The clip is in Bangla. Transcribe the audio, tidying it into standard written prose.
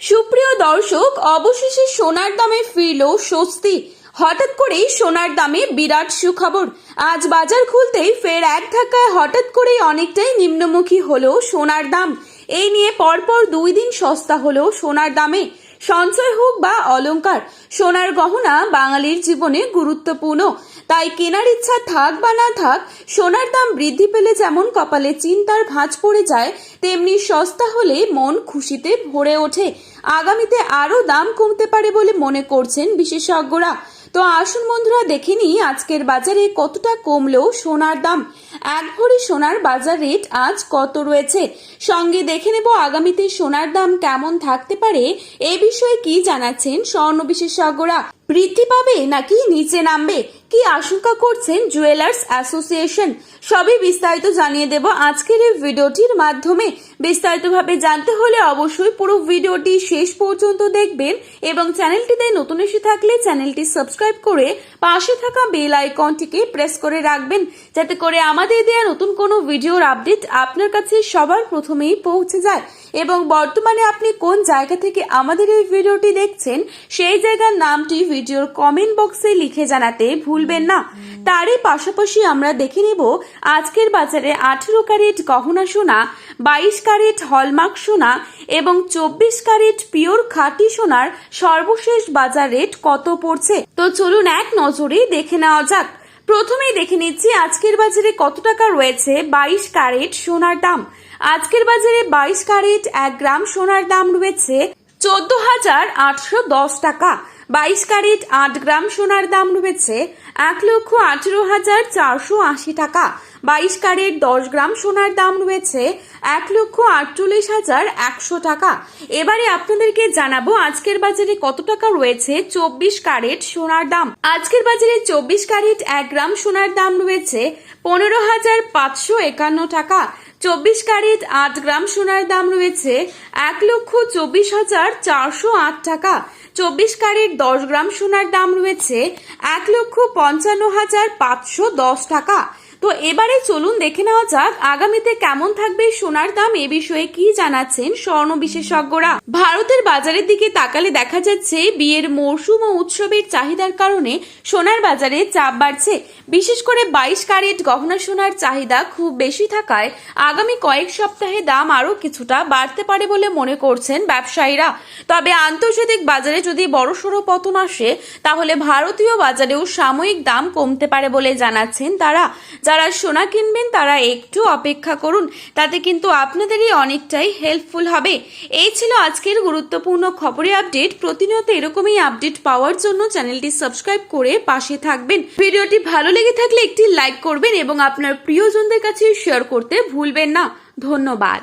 সুপ্রিয় দর্শক, অবশেষে সোনার দামে ফিরল স্বস্তি। হঠাৎ করেই সোনার দামে বিরাট সুখবর। আজ বাজার খুলতেই ফের এক ধাক্কায় হঠাৎ করেই অনেকটাই নিম্নমুখী হলো সোনার দাম। এই নিয়ে পরপর 2 দিন সস্তা হলো সোনার দামে। সঞ্চয় হোক বা অলংকার, সোনার গহনা বাঙালির জীবনে গুরুত্বপূর্ণ। তাই কেনার ইচ্ছা থাক বা না থাক, সোনার দাম বৃদ্ধি পেলে যেমন কপালে চিন্তার ভাঁজ পড়ে যায়, তেমনি সস্তা হলে মন খুশিতে ভরে ওঠে। আগামীতে আরো দাম কমতে পারে বলে মনে করছেন বিশেষজ্ঞরা। তো আসুন বন্ধুরা, দেখে নিই আজকের বাজারে কতটা কমলো সোনার দাম। 1 ভরি সোনার বাজার রেট আজ কত রয়েছে, সঙ্গে দেখে নেব আগামীতে সোনার দাম কেমন থাকতে পারে। এ বিষয়ে কি জানাচ্ছেন স্বর্ণ বিশেষজ্ঞরা? বৃদ্ধি পাবে নাকি নিচে নামবে, কি আশঙ্কা করছেন জুয়েলার্স অ্যাসোসিয়েশন, সবই বিস্তারিত জানিয়ে দেব আজকের এই ভিডিওটির মাধ্যমে। বিস্তারিতভাবে জানতে হলে অবশ্যই পুরো ভিডিওটি শেষ পর্যন্ত দেখবেন এবং চ্যানেলটিতে নতুন এসে থাকলে চ্যানেলটি সাবস্ক্রাইব করে পাশে থাকা বেল আইকনটিকে প্রেস করে রাখবেন, যাতে করে আমাদের দেওয়া নতুন কোনো ভিডিওর আপডেট আপনার কাছে সবার প্রথমেই পৌঁছে যায়। এবং বর্তমানে আপনি কোন জায়গা থেকে আমাদের এই ভিডিওটি দেখছেন, সেই জায়গার নামটি ভিডিওর কমেন্ট বক্সে লিখে জানাতে ভুলবেন না। তারই পাশাপাশি আমরা দেখে নেব আজকের বাজারে 18 ক্যারেট গহনা সোনা, 22 ক্যারেট হলমার্ক সোনা এবং 24 ক্যারেট পিওর খাঁটি সোনার সর্বশেষ বাজার রেট কত পড়ছে। তো চলুন এক নজরে দেখে নেওয়া যাক। প্রথমেই দেখে নিচ্ছি আজকের বাজারে কত টাকা রয়েছে 22 ক্যারেট সোনার দাম। আজকের বাজারে 22 ক্যারেট 1 গ্রাম সোনার দাম রয়েছে 14,810 টাকা। 22 ক্যারেট 8 গ্রাম সোনার দাম রয়েছে 1,18,480 টাকা। 22 ক্যারেট 10 গ্রাম সোনার দাম রয়েছে 1,48,100 টাকা। এবারে আপনাদেরকে জানাবো আজকের বাজারে কত টাকা রয়েছে 24 ক্যারেট সোনার দাম। আজকের বাজারে 24 ক্যারেট 1 গ্রাম সোনার দাম রয়েছে 15,551 টাকা। 24 ক্যারেট 8 গ্রাম সোনার দাম রয়েছে 1,24,408 টাকা। 24 ক্যারেট 10 গ্রাম সোনার দাম রয়েছে 1,55,510 টাকা। তো এবারে চলুন দেখে নেওয়া যাক আগামীতে কেমন থাকবে সোনার দাম। এ বিষয়ে কি জানাচ্ছেন স্বর্ণ বিশেষজ্ঞরা? ভারতের বাজারের দিকে তাকালে দেখা যাচ্ছে বিয়ের মরশুম ও উৎসবের চাহিদার কারণে সোনার বাজারে চাপ বাড়ছে। বিশেষ করে 22 ক্যারেট গহনা সোনার চাহিদা খুব বেশি থাকায় আগামী কয়েক সপ্তাহে দাম আরো কিছুটা বাড়তে পারে বলে মনে করছেন ব্যবসায়ীরা। তবে আন্তর্জাতিক বাজারে যদি বড়সড় পতন আসে, তাহলে ভারতীয় বাজারেও সাময়িক দাম কমতে পারে বলে জানাচ্ছেন তারা। যারা সোনা কিনবেন তারা একটু অপেক্ষা করুন, তাতে কিন্তু আপনাদেরই অনেকটাই হেল্পফুল হবে। এই ছিল আজকের গুরুত্বপূর্ণ খবরের আপডেট। প্রতিনিয়ত এরকমই আপডেট পাওয়ার জন্য চ্যানেলটি সাবস্ক্রাইব করে পাশে থাকবেন। ভিডিওটি ভালো লেগে থাকলে একটি লাইক করবেন এবং আপনার প্রিয়জনদের কাছে শেয়ার করতে ভুলবেন না। ধন্যবাদ।